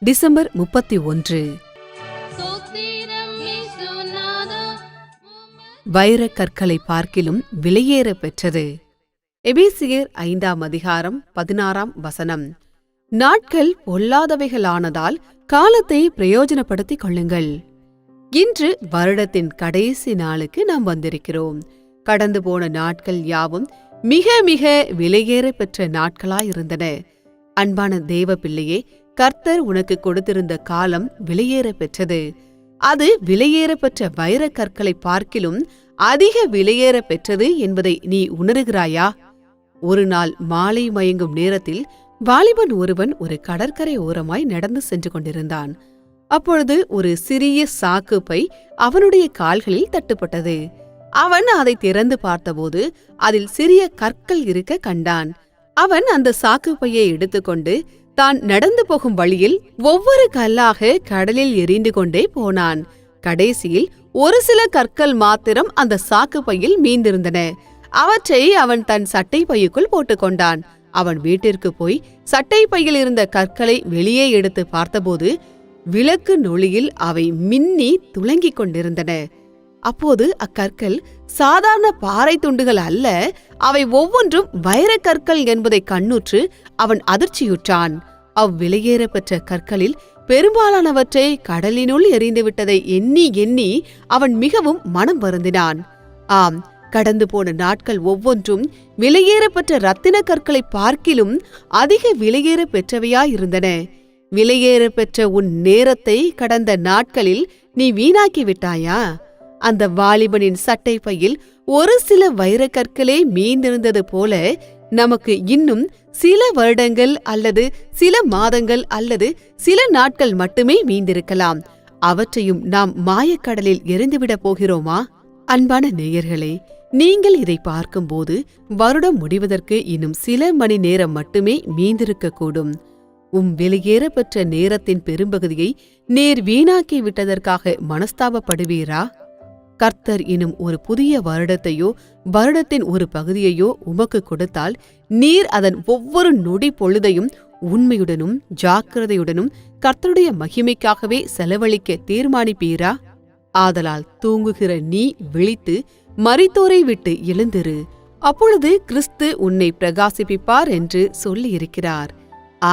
December 31. வைரக் கற்களை பார்க்கிலும் விலையேற பெற்றது. எபேசியர் 5ஆம் அதிகாரம் 16ஆம் வசனம். நாட்கள் பொல்லாதவைகளானதால் காலத்தை பிரயோஜனப்படுத்திக் கொள்ளுங்கள். இன்று வருடத்தின் கடைசி நாளுக்கு நாம் வந்திருக்கிறோம். கடந்து போன நாட்கள் யாவும் மிக மிக விலையேற பெற்ற நாட்களாயிருந்தன. அன்பான தேவ பிள்ளையே, கர்த்தர் உனக்கு கொடுத்திருந்த காலம் விலையேற பெற்றது. அது விலையேற பெற்ற வைரக் கற்களை பார்க்கிலும் அதிக விலையேற பெற்றது என்பதை நீ உணர்கிறாயா? ஒரு நாள் மாலை மயங்கும் நேரத்தில் வாலிபன் ஒருவன் ஒரு கடற்கரை ஓரமாய் நடந்து சென்று கொண்டிருந்தான். அப்பொழுது ஒரு சிறிய சாக்கு பை அவனுடைய கால்களில் தட்டுப்பட்டது. அவன் அதை திறந்து பார்த்தபோது அதில் சிறிய கற்கள் இருக்க கண்டான். அவன் அந்த சாக்கு பையை எடுத்துக்கொண்டு தான் நடந்து போகும் வழியில் ஒவ்வொரு கல்லாக கடலில் எறிந்து கொண்டே போனான். கடைசியில் ஒரு சில கற்கள் மாத்திரம் அந்த சாக்கு பையில் மீந்திருந்தன. அவற்றை அவன் தன் சட்டை பையுக்குள் போட்டுக்கொண்டான். அவன் வீட்டிற்கு போய் சட்டை பையில் இருந்த கற்களை வெளியே எடுத்து பார்த்தபோது விளக்கு நொளியில் அவை மின்னி துளங்கிக் கொண்டிருந்தன. அப்போது அக்கற்கள் சாதாரண பாறை துண்டுகள் அல்ல, அவை ஒவ்வொன்றும் வைரக் கற்கள் என்பதை கண்ணுற்று அவன் அதிர்ச்சியுற்றான். அவ்விலையேற பெற்ற கற்களில் பெரும்பாலானவற்றை கடலினுள் எறிந்துவிட்டதை எண்ணி எண்ணி அவன் மிகவும் மனம் வருந்தினான். ஆம், கடந்து போன நாட்கள் ஒவ்வொன்றும் விலையேற பெற்ற இரத்தின கற்களை பார்க்கிலும் அதிக விலையேற பெற்றவையாயிருந்தன. விலையேற பெற்ற உன் நேரத்தை கடந்த நாட்களில் நீ வீணாக்கி விட்டாயா? அந்த வாலிபனின் சட்டை பையில் ஒரு சில வைரக் கற்களே மீந்திருந்தது போல நமக்கு இன்னும் சில வருடங்கள் அல்லது சில மாதங்கள் அல்லது சில நாட்கள் மட்டுமே மீந்திருக்கலாம். அவற்றையும் நாம் மாயக்கடலில் எரிந்துவிடப் போகிறோமா? அன்பான நேயர்களே, நீங்கள் இதை பார்க்கும்போது வருடம் முடிவதற்கு இன்னும் சில மணி நேரம் மட்டுமே மீந்திருக்கக்கூடும். விலையேற பெற்ற நேரத்தின் பெரும்பகுதியை நேர் வீணாக்கி விட்டதற்காக மனஸ்தாபப்படுவீரா? கர்த்தர் இன்னும் ஒரு புதிய வருடத்தையோ வருடத்தின் ஒரு பகுதியையோ உமக்கு கொடுத்தால் நீர் அதன் ஒவ்வொரு நொடி பொழுதையும் உண்மையுடனும் ஜாக்கிரதையுடனும் கர்த்தருடைய மகிமைக்காகவே செலவழிக்க தீர்மானிப்பீரா? ஆதலால் தூங்குகிற நீ விழித்து மரித்தோரை விட்டு எழுந்திரு, அப்பொழுது கிறிஸ்து உன்னை பிரகாசிப்பிப்பார் என்று சொல்லியிருக்கிறார்.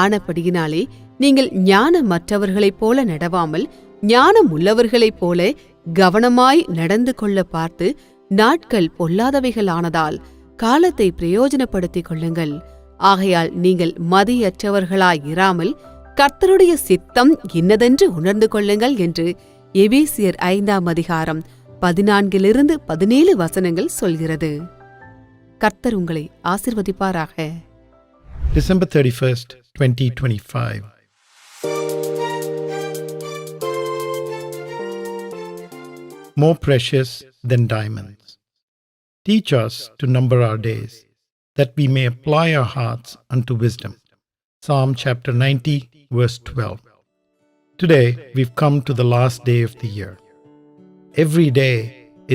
ஆனபடியினாலே நீங்கள் ஞானமற்றவர்களைப் போல நடவாமல் ஞானம் உள்ளவர்களைப் போல கவனமாய் நடந்து கொள்ள பார்த்து நாட்கள் பொல்லாதவைகளானதால் காலத்தை பிரயோஜனப்படுத்திக் கொள்ளுங்கள். ஆகையால் நீங்கள் மதியற்றவர்களாயிராமல் கர்த்தருடைய சித்தம் இன்னதென்று உணர்ந்து கொள்ளுங்கள் என்று எபேசியர் 5ஆம் அதிகாரம் 14-17 வசனங்கள் சொல்கிறது. கர்த்தர் உங்களை ஆசீர்வதிப்பாராக. December 31st, 2025. More precious than diamonds. Teach us to number our days, that we may apply our hearts unto wisdom. Psalm chapter 90, verse 12. Today, we've come to the last day of the year. Every day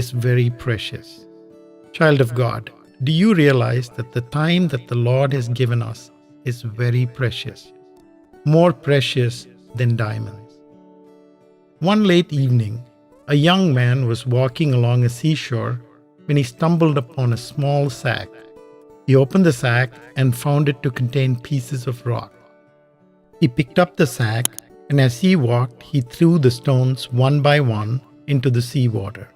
is very precious. Child of God, do you realize that the time that the Lord has given us is very precious, more precious than diamonds? One late evening, a young man was walking along a seashore when he stumbled upon a small sack. He opened the sack and found it to contain pieces of rock. He picked up the sack, and as he walked, he threw the stones one by one into the sea water.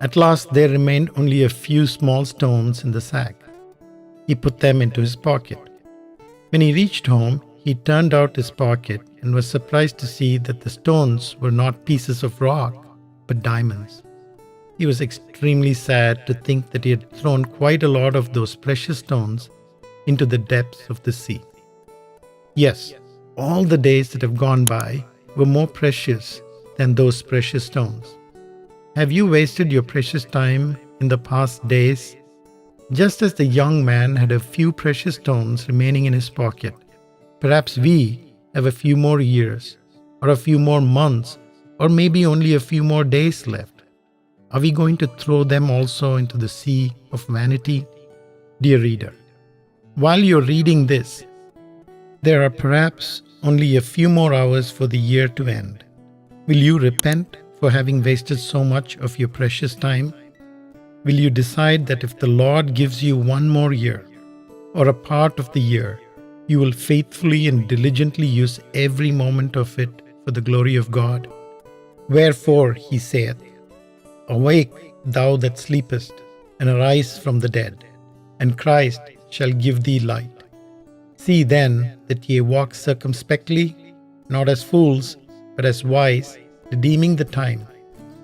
At last, there remained only a few small stones in the sack. He put them into his pocket. When he reached home, he turned out his pocket and was surprised to see that the stones were not pieces of rock, but diamonds. He was extremely sad to think that he had thrown quite a lot of those precious stones into the depths of the sea. Yes, all the days that have gone by were more precious than those precious stones. Have you wasted your precious time in the past days? Just as the young man had a few precious stones remaining in his pocket, perhaps we have a few more years, or a few more months, or maybe only a few more days left. Are we going to throw them also into the sea of vanity? Dear reader, while you're reading this, there are perhaps only a few more hours for the year to end. Will you repent for having wasted so much of your precious time? Will you decide that if the Lord gives you one more year, or a part of the year, you will faithfully and diligently use every moment of it for the glory of God? Wherefore he saith, Awake, thou that sleepest, and arise from the dead, and Christ shall give thee light. See then that ye walk circumspectly, not as fools, but as wise, redeeming the time,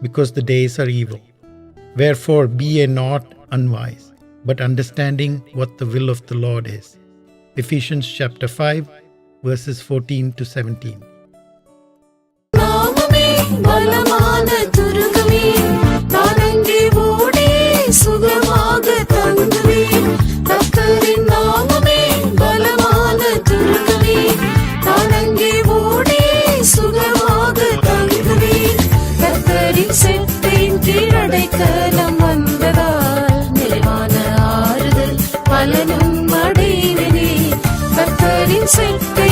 because the days are evil. Wherefore be ye not unwise, but understanding what the will of the Lord is. Ephesians chapter 5, verses 14 to 17. நாமமே பலமான துருகமே, நான் அங்கே ஓடி சுகமாக தங்குவேன். கர்த்தரின் நாமமே பலமான துருகமே, நான் அங்கே ஓடி சுகமாக தங்குவேன். கர்த்தரின் செட்டின் கீழடைக்கலம் வந்ததால் நிறைவான ஆறுதல் பலனும் அடைவேனே. கர்த்தரின் செட்டை